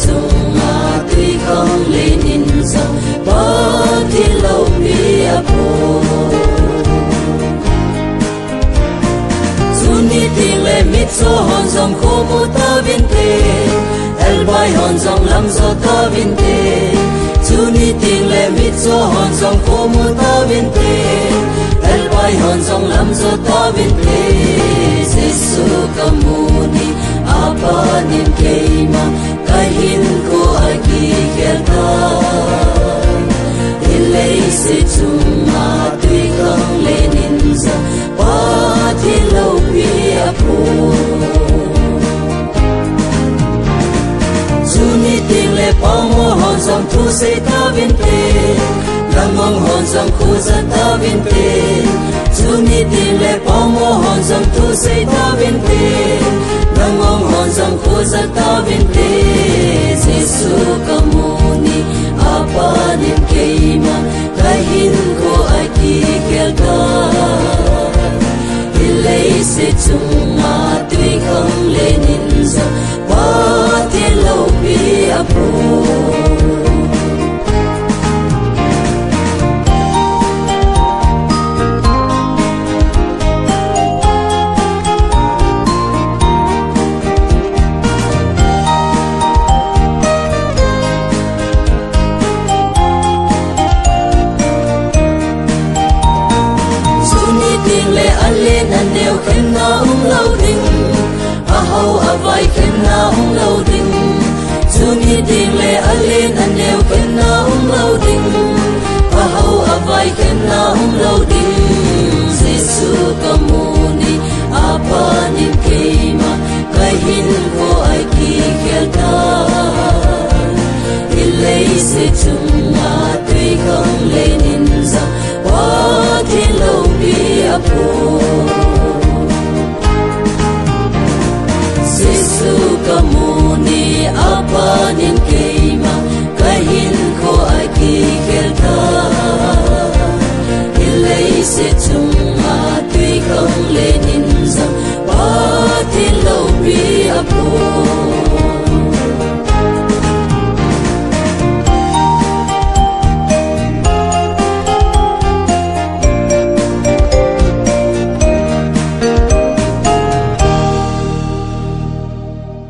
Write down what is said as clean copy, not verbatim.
chung à tuy không lên in dòng bỏ thì lâu bia bồ Juni tiếng lệ mít cho hòn dòng khô mù ta viên tê El bay hòn dòng lắm gió ta viên tê Juni tiếng lệ mít cho hòn dòng khô mù ta viên tê El bay hòn dòng lắm gió ta viên tê Giêsu kamuni apa nin keima kahin ko agi kerta Ilay se chunga tuy không lên in dòng ba thì lâu bia bồ Juni tiếng lệ bao mô hòn dòng thu xây ta viên tê Lăng mong hòn dòng khu ra ta viên tê Juni tiếng lệ bao mô hòn dòng thu xây ta viên tê Lăng mong hòn dòng khu ra ta viên tê Giêsu kamuni apa nin keima kahin ko aki kelta Ilay se chunga tuy không lên in dòng ba thì lâu bia bồ lên anh nêu khen na ông lâu đình a hậu a vai khen na ông lâu đình Juni tiếng lệ anh lên anh nêu khen na ông lâu đình a hậu a vai khen na ông lâu đình Giêsu kamuni apa nin keima kahin ko ai ki kelta Ilay se chunga tuy không lên in dòng ba thì lâu bia bồ